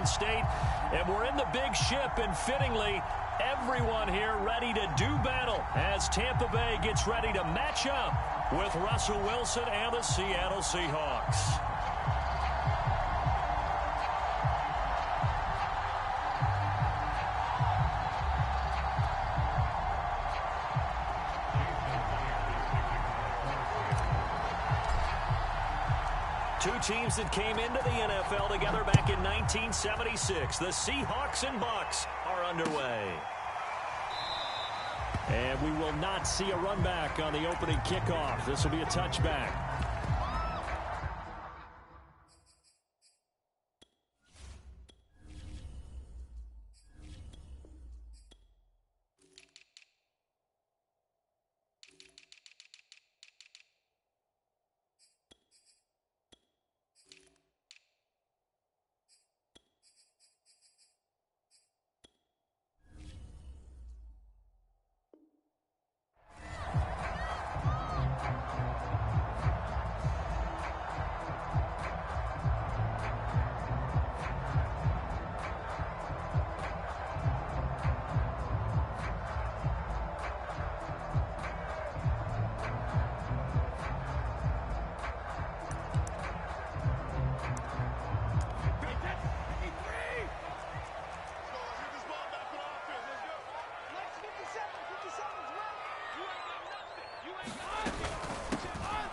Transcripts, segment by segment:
State. And we're in the big ship, and fittingly, everyone here ready to do battle as Tampa Bay gets ready to match up with Russell Wilson and the Seattle Seahawks. Two teams that came into the NFL together back in 1976. The Seahawks and Bucks are underway. And we will not see a run back on the opening kickoff. This will be a touchback.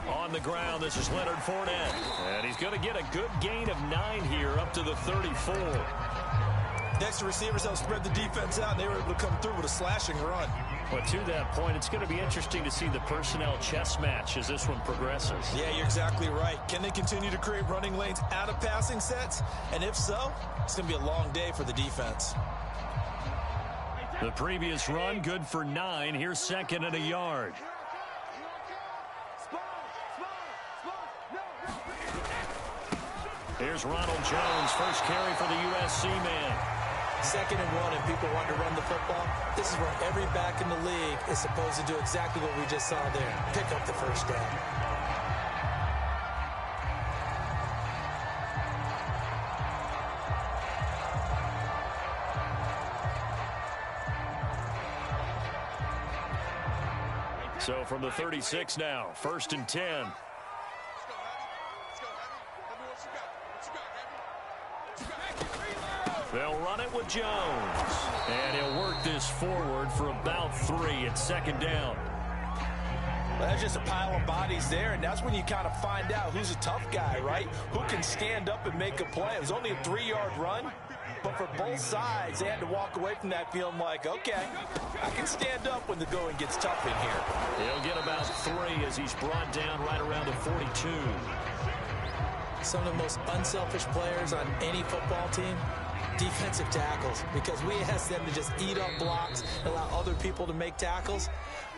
On the ground, this is Leonard Fournette. And he's going to get a good gain of 9 here up to the 34. Next to receivers, they'll spread the defense out, and they were able to come through with a slashing run. But to that point, it's going to be interesting to see the personnel chess match as this one progresses. Yeah, you're exactly right. Can they continue to create running lanes out of passing sets? And if so, it's going to be a long day for the defense. The previous run, good for 9. Here's second and a yard. Here's Ronald Jones, first carry for the USC man. 2nd and 1, and people want to run the football. This is where every back in the league is supposed to do exactly what we just saw there. Pick up the first down. So from the 36 now, 1st and 10. They'll run it with Jones. And he'll work this forward for about 3 at 2nd down. Well, that's just a pile of bodies there, and that's when you kind of find out who's a tough guy, right? Who can stand up and make a play. It was only a 3-yard run, but for both sides, they had to walk away from that feeling like, okay, I can stand up when the going gets tough in here. He'll get about 3 as he's brought down right around the 42. Some of the most unselfish players on any football team, defensive tackles, because we ask them to just eat up blocks, allow other people to make tackles.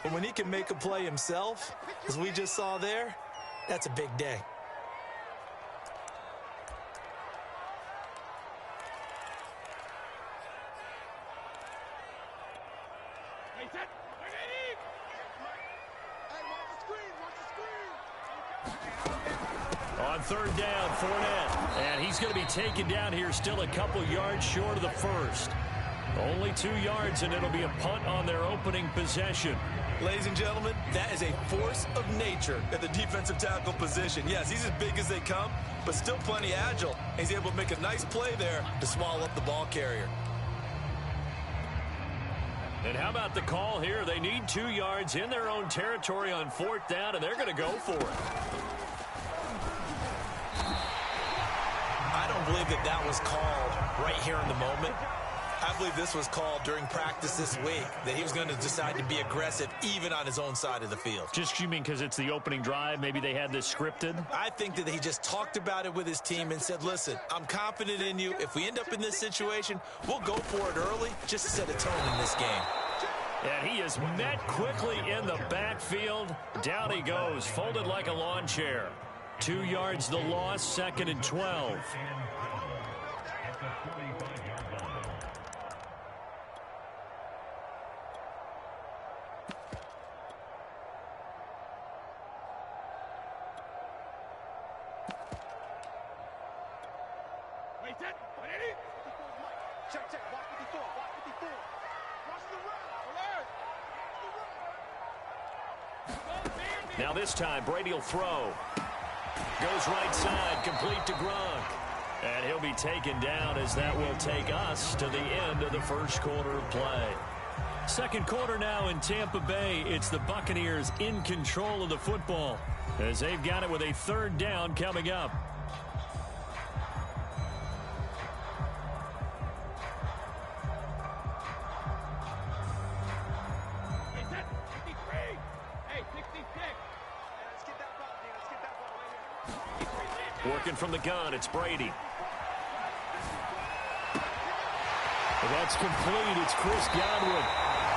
But when he can make a play himself, as we just saw there, that's a big day. On 3rd down, Fournette. And he's going to be taken down here still a couple yards short of the first. Only 2 yards, and it'll be a punt on their opening possession. Ladies and gentlemen, that is a force of nature at the defensive tackle position. Yes, he's as big as they come, but still plenty agile. He's able to make a nice play there to swallow up the ball carrier. And how about the call here? They need 2 yards in their own territory on 4th down, and they're going to go for it. I don't believe that was called right here in the moment. I believe this was called during practice this week, that he was going to decide to be aggressive even on his own side of the field. Just you mean because it's the opening drive? Maybe they had this scripted? I think that he just talked about it with his team and said, listen, I'm confident in you. If we end up in this situation, we'll go for it early just to set a tone in this game. And he is met quickly in the backfield. Down he goes, folded like a lawn chair. 2 yards the loss, 2nd and 12. Check, check. Watch 54. Watch 54. Watch the run. Alert. Now this time, Brady will throw. Goes right side, complete to Gronk. And he'll be taken down as that will take us to the end of the first quarter of play. Second quarter now in Tampa Bay. It's the Buccaneers in control of the football as they've got it with a third down coming up. Working from the gun, it's Brady. That's complete. It's Chris Godwin.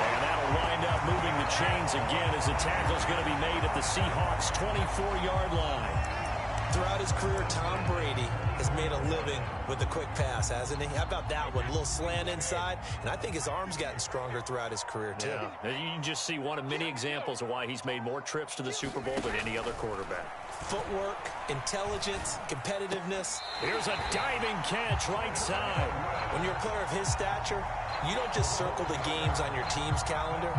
And that'll wind up moving the chains again as the tackle's going to be made at the Seahawks' 24-yard line. Throughout his career, Tom Brady has made a living with the quick pass, hasn't he? How about that one? A little slant inside, and I think his arm's gotten stronger throughout his career, too. Yeah. You can just see one of many examples of why he's made more trips to the Super Bowl than any other quarterback. Footwork, intelligence, competitiveness. Here's a diving catch right side. When you're a player of his stature, you don't just circle the games on your team's calendar.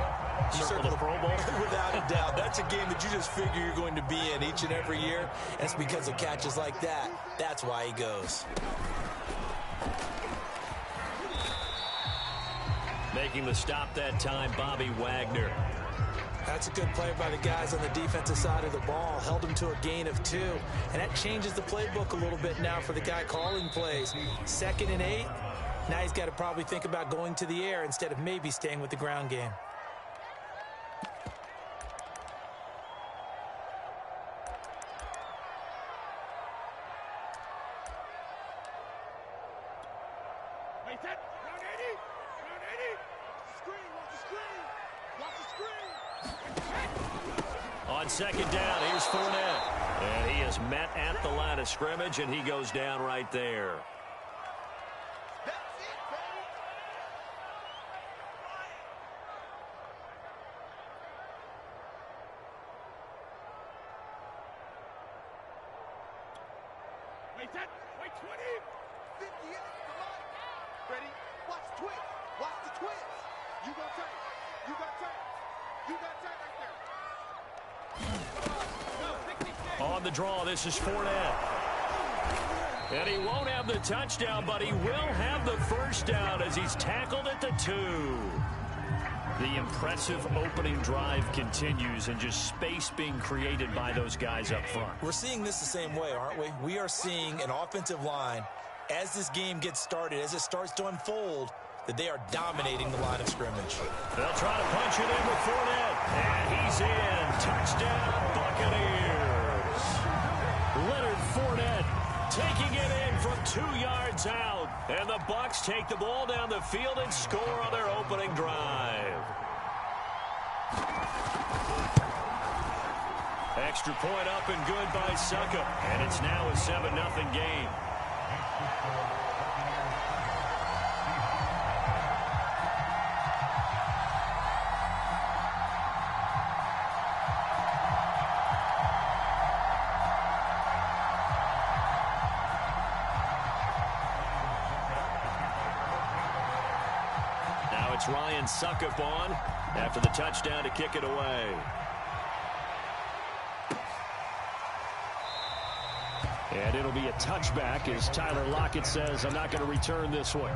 You circle the Pro Bowl? Without a doubt. That's a game that you just figure you're going to be in each and every year. And it's because of catches like that. That's why he goes. Making the stop that time, Bobby Wagner. That's a good play by the guys on the defensive side of the ball. Held him to a gain of 2. And that changes the playbook a little bit now for the guy calling plays. 2nd and 8. Now he's got to probably think about going to the air instead of maybe staying with the ground game. On second down, here's Fournette. And he is met at the line of scrimmage, and he goes down right there. That's it, baby. Wait, 20. 50 in it. Ready? Watch the twist. Watch the twist. You gonna take. You gonna take. You gonna take right there. On the draw, this is Fournette. And he won't have the touchdown, but he will have the first down as he's tackled at the 2. The impressive opening drive continues and just space being created by those guys up front. We're seeing this the same way, aren't we? We are seeing an offensive line, as this game gets started, as it starts to unfold, that they are dominating the line of scrimmage. They'll try to punch it in with Fournette. And he's in. Touchdown, Buccaneers. Leonard Fournette taking it in from 2 yards out. And the Bucs take the ball down the field and score on their opening drive. Extra point up and good by Sucka. And it's now a 7-0 game. It's Ryan Suckup on after the touchdown to kick it away. And it'll be a touchback as Tyler Lockett says, I'm not going to return this one.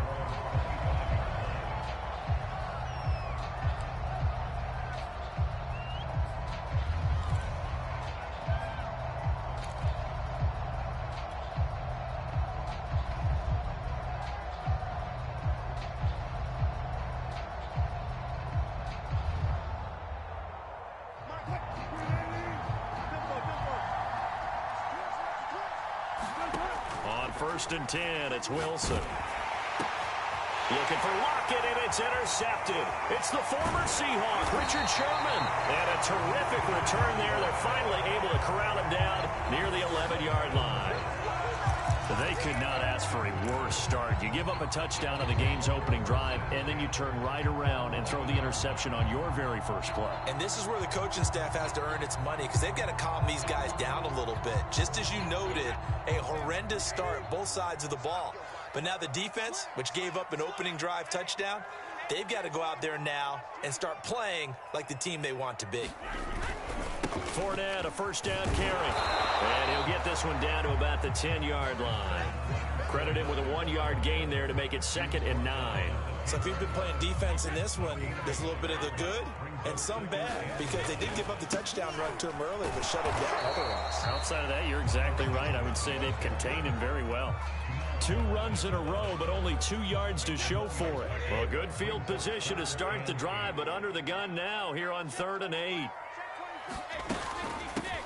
First and 10, it's Wilson. Looking for Lockett, and it's intercepted. It's the former Seahawk, Richard Sherman. And a terrific return there. They're finally able to corral him down near the 11-yard line. They could not ask for a worse start. You give up a touchdown on the game's opening drive, and then you turn right around and throw the interception on your very first play. And this is where the coaching staff has to earn its money because they've got to calm these guys down a little bit. Just as you noted, a horrendous start, both sides of the ball. But now the defense, which gave up an opening drive touchdown, they've got to go out there now and start playing like the team they want to be. Fournette, a first down carry. And he'll get this one down to about the 10-yard line. Credit him with a 1-yard gain there to make it 2nd and 9. So if you've been playing defense in this one, there's a little bit of the good and some bad, because they did give up the touchdown run to him earlier, but shut it down otherwise. Outside of that, you're exactly right. I would say they've contained him very well. 2 runs in a row, but only 2 yards to show for it. Well, good field position to start the drive, but under the gun now here on 3rd and 8.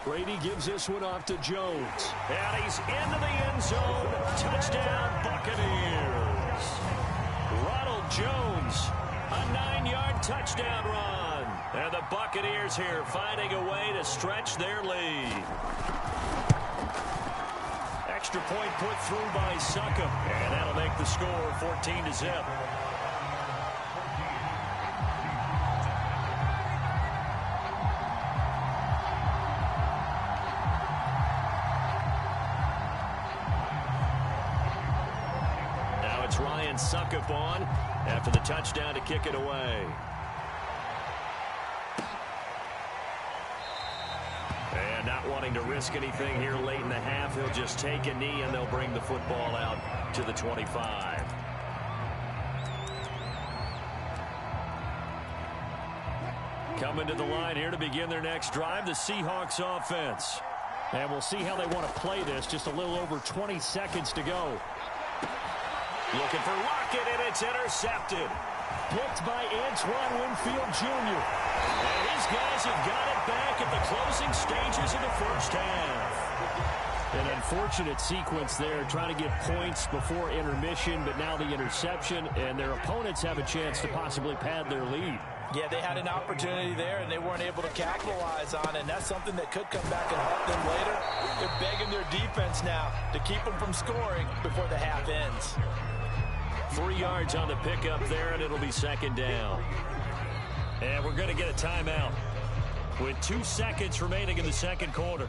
Brady gives this one off to Jones. And he's into the end zone. Touchdown, Buccaneers. Ronald Jones, a 9-yard touchdown run. And the Buccaneers here finding a way to stretch their lead. Extra point put through by Succop. And that'll make the score 14-0. Succop on after the touchdown to kick it away. And not wanting to risk anything here late in the half, he'll just take a knee and they'll bring the football out to the 25. Coming to the line here to begin their next drive, the Seahawks offense. And we'll see how they want to play this. Just a little over 20 seconds to go. Looking for Lockett, and it's intercepted. Picked by Antoine Winfield Jr. And his guys have got it back at the closing stages of the first half. An unfortunate sequence there, trying to get points before intermission, but now the interception, and their opponents have a chance to possibly pad their lead. Yeah, they had an opportunity there, and they weren't able to capitalize on it, and that's something that could come back and haunt them later. They're begging their defense now to keep them from scoring before the half ends. 3 yards on the pickup there, and it'll be 2nd down. And we're going to get a timeout with 2 seconds remaining in the 2nd quarter.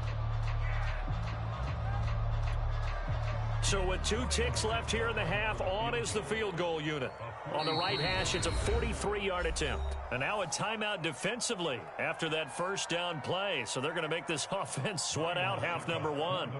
So with 2 ticks left here in the half, on is the field goal unit. On the right hash, it's a 43-yard attempt. And now a timeout defensively after that first down play. So they're going to make this offense sweat out half number 1.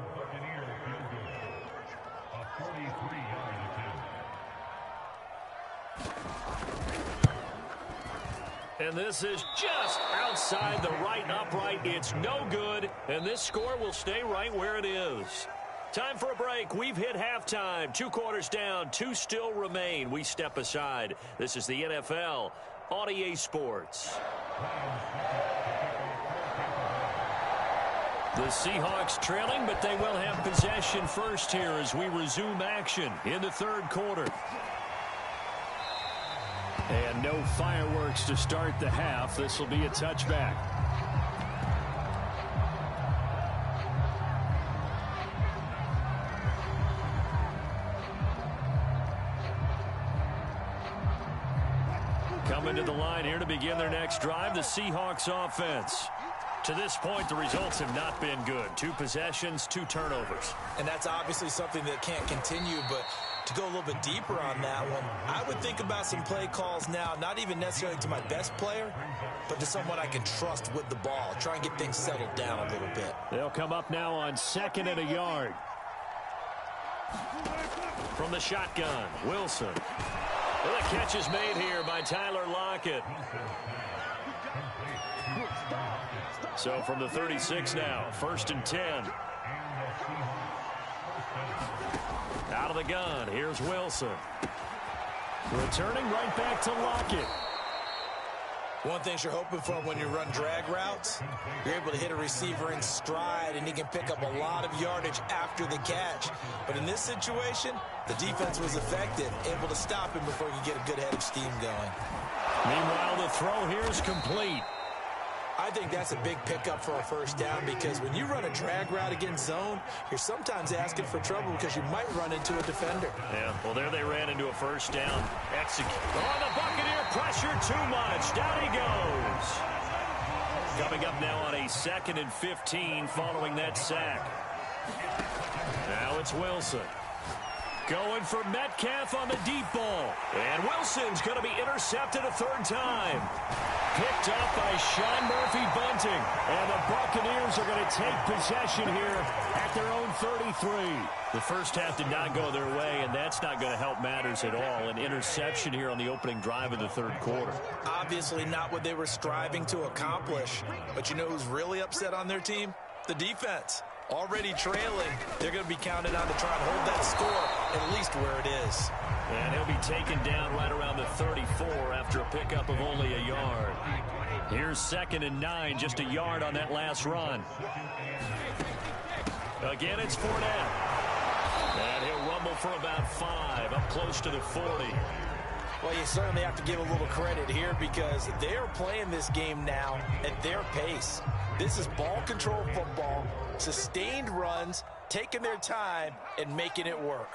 And this is just outside the right upright. It's no good, and this score will stay right where it is. Time for a break. We've hit halftime. 2 quarters down, 2 still remain. We step aside. This is the NFL on EA Sports. The Seahawks trailing, but they will have possession first here as we resume action in the 3rd quarter. And no fireworks to start the half. This will be a touchback. Coming to the line here to begin their next drive, the Seahawks offense. To this point, the results have not been good. 2 possessions, 2 turnovers. And that's obviously something that can't continue, but to go a little bit deeper on that one, I would think about some play calls now, not even necessarily to my best player, but to someone I can trust with the ball. Try and get things settled down a little bit. They'll come up now on 2nd and a yard. From the shotgun, Wilson. Well, the catch is made here by Tyler Lockett. So from the 36 now, 1st and 10. Out of the gun, here's Wilson. Returning right back to Lockett. One thing you're hoping for when you run drag routes, you're able to hit a receiver in stride, and he can pick up a lot of yardage after the catch. But in this situation, the defense was effective, able to stop him before he could get a good head of steam going. Meanwhile, the throw here is complete. I think that's a big pickup for a first down, because when you run a drag route against zone, you're sometimes asking for trouble because you might run into a defender. Yeah, well, there they ran into a first down. Execute. Oh, the Buccaneer pressure too much. Down he goes. Coming up now on a 2nd and 15 following that sack. Now it's Wilson. Going for Metcalf on the deep ball. And Wilson's going to be intercepted a third time. Picked up by Sean Murphy-Bunting. And the Buccaneers are going to take possession here at their own 33. The first half did not go their way, and that's not going to help matters at all. An interception here on the opening drive of the third quarter. Obviously not what they were striving to accomplish. But you know who's really upset on their team? The defense. Already trailing, they're going to be counted on to try and hold that score at least where it is. And he'll be taken down right around the 34 after a pickup of only a yard. Here's 2nd and 9, just a yard on that last run. Again, it's Fournette. And he'll rumble for about 5, up close to the 40. Well, you certainly have to give a little credit here because they're playing this game now at their pace. This is ball control football, sustained runs, taking their time, and making it work.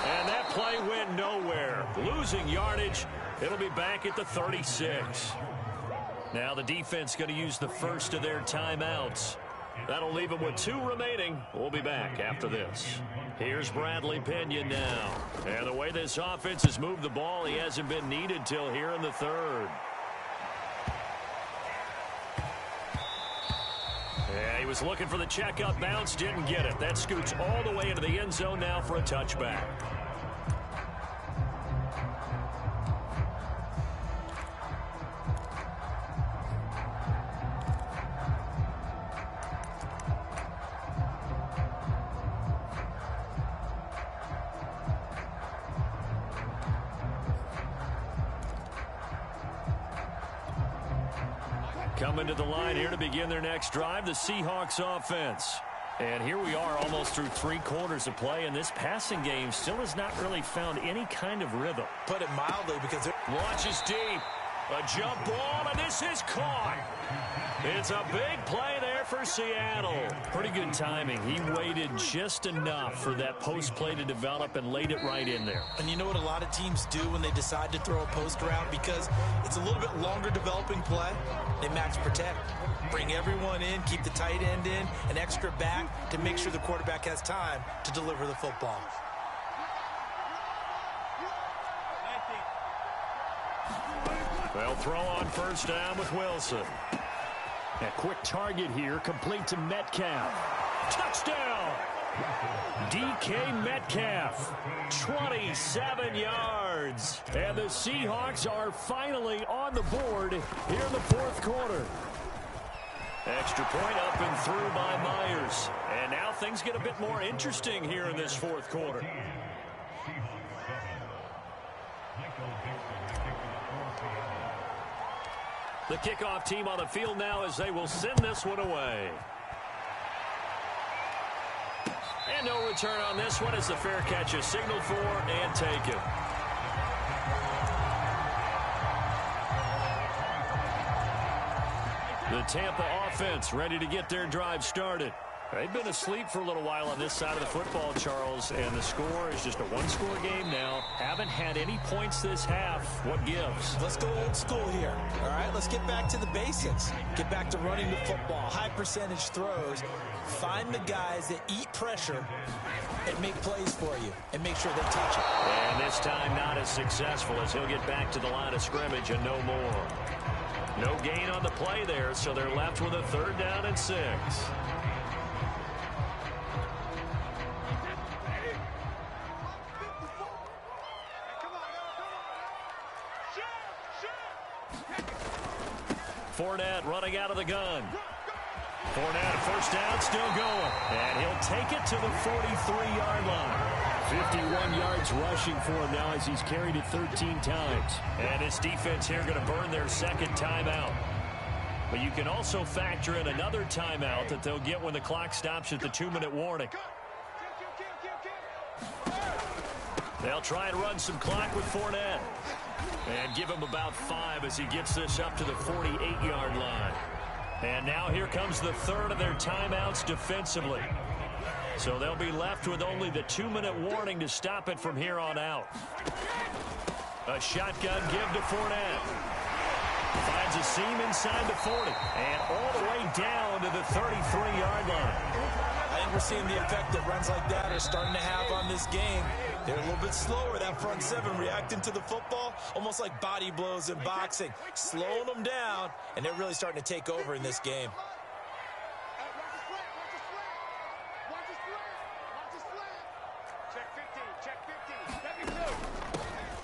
And that play went nowhere. Losing yardage. It'll be back at the 36. Now the defense going to use the first of their timeouts. That'll leave them with 2 remaining. We'll be back after this. Here's Bradley Pinion now. And the way this offense has moved the ball, he hasn't been needed till here in the third. Yeah, he was looking for the checkup bounce, didn't get it. That scoots all the way into the end zone now for a touchback. Coming to the line here to begin their next drive, the Seahawks offense. And here we are almost through 3 quarters of play, and this passing game still has not really found any kind of rhythm. Put it mildly because launches deep. A jump ball, and this is caught. It's a big play there for Seattle. Pretty good timing. He waited just enough for that post play to develop and laid it right in there. And you know what a lot of teams do when they decide to throw a post route? Because it's a little bit longer developing play. They max protect. Bring everyone in, keep the tight end in, an extra back to make sure the quarterback has time to deliver the football. They'll throw on first down with Wilson. A quick target here, complete to Metcalf. Touchdown! DK Metcalf, 27 yards. And the Seahawks are finally on the board here in the fourth quarter. Extra point up and through by Myers. And now things get a bit more interesting here in this fourth quarter. The kickoff team on the field now as they will send this one away. And no return on this one as the fair catch is signaled for and taken. The Tampa offense ready to get their drive started. They've been asleep for a little while on this side of the football, Charles, and the score is just a one-score game now. Haven't had any points this half. What gives? Let's go old school here. All right, let's get back to the basics. Get back to running the football, high percentage throws. Find the guys that eat pressure and make plays for you and make sure they touch it. And this time not as successful as he'll get back to the line of scrimmage and no more. No gain on the play there, so they're left with a 3rd down and 6. Fournette running out of the gun. Fournette, first down, still going. And he'll take it to the 43-yard line. 51 yards rushing for him now as he's carried it 13 times. And this defense here going to burn their 2nd timeout. But you can also factor in another timeout that they'll get when the clock stops at the 2-minute warning. They'll try and run some clock with Fournette. And give him about 5 as he gets this up to the 48-yard line. And now here comes the 3rd of their timeouts defensively. So they'll be left with only the 2-minute warning to stop it from here on out. A shotgun give to Fournette. Finds a seam inside the 40. And all the way down to the 33-yard line. I think we're seeing the effect that runs like that are starting to have on this game. They're a little bit slower, that front seven, reacting to the football, almost like body blows in boxing, slowing them down, and they're really starting to take over in this game.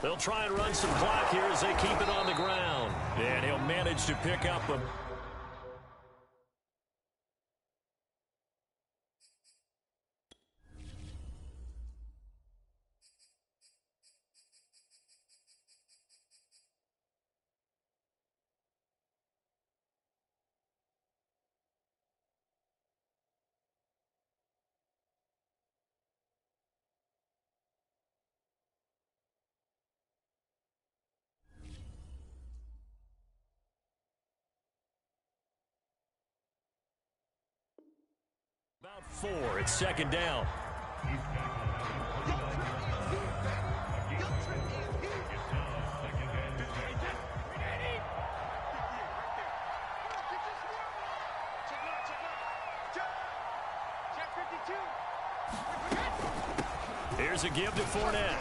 They'll try and run some clock here as they keep it on the ground. And he'll manage to pick up a... About 4. It's second down. Here's a give to Fournette.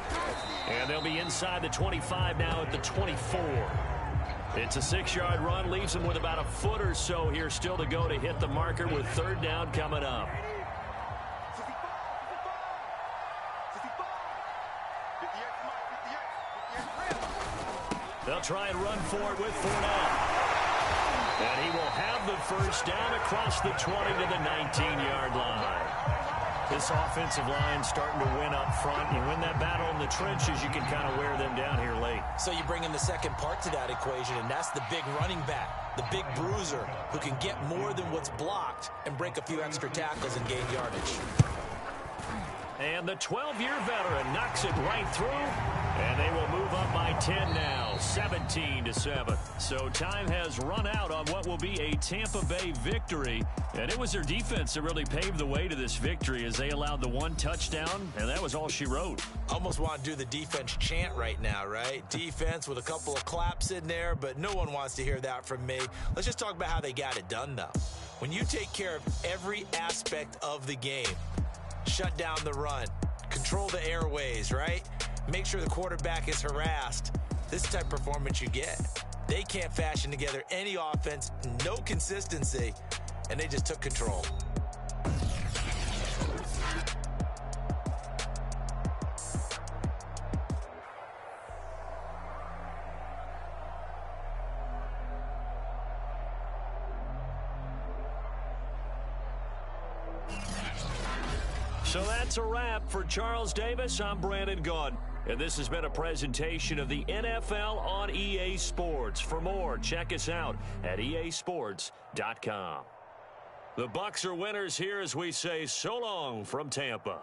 And they'll be inside the 25 now at the 24. It's a 6-yard run, leaves him with about a foot or so here still to go to hit the marker with third down coming up. They'll try and run for it with Fournette. And he will have the first down across the 20 to the 19-yard line. This offensive line starting to win up front. You win that battle in the trenches, you can kind of wear them down here late. So you bring in the second part to that equation, and that's the big running back, the big bruiser, who can get more than what's blocked and break a few extra tackles and gain yardage. And the 12-year veteran knocks it right through, and they will move up by 10 now, 17-7. So time has run out on what will be a Tampa Bay victory, and it was their defense that really paved the way to this victory as they allowed the one touchdown, and that was all she wrote. Almost want to do the defense chant right now, right? Defense with a couple of claps in there, but no one wants to hear that from me. Let's just talk about how they got it done, though. When you take care of every aspect of the game, shut down the run, control the airways, right? Make sure the quarterback is harassed. This is the type of performance you get. They can't fashion together any offense, no consistency, and they just took control. So that's a wrap for Charles Davis. I'm Brandon Gaudin, and this has been a presentation of the NFL on EA Sports. For more, check us out at easports.com. The Bucs are winners here as we say so long from Tampa.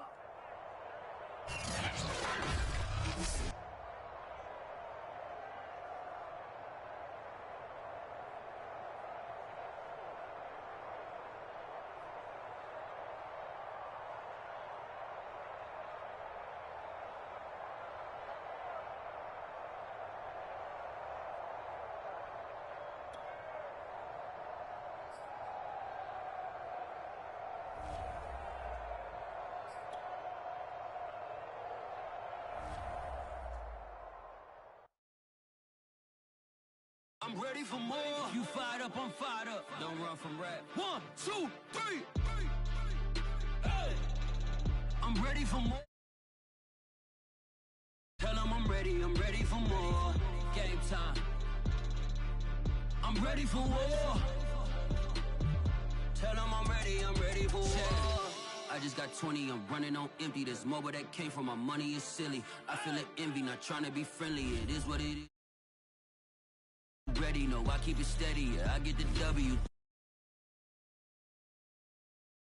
I'm ready for more. You fired up, I'm fired up. Don't run from rap. 1, 2, 3. Hey. I'm ready for more. Tell them I'm ready for more. Game time. I'm ready for war. Tell them I'm ready for war. I just got 20, I'm running on empty. This mobile that came from my money is silly. I feel it envy, not trying to be friendly. It is what it is. Ready, no, I keep it steady, yeah, I get the W.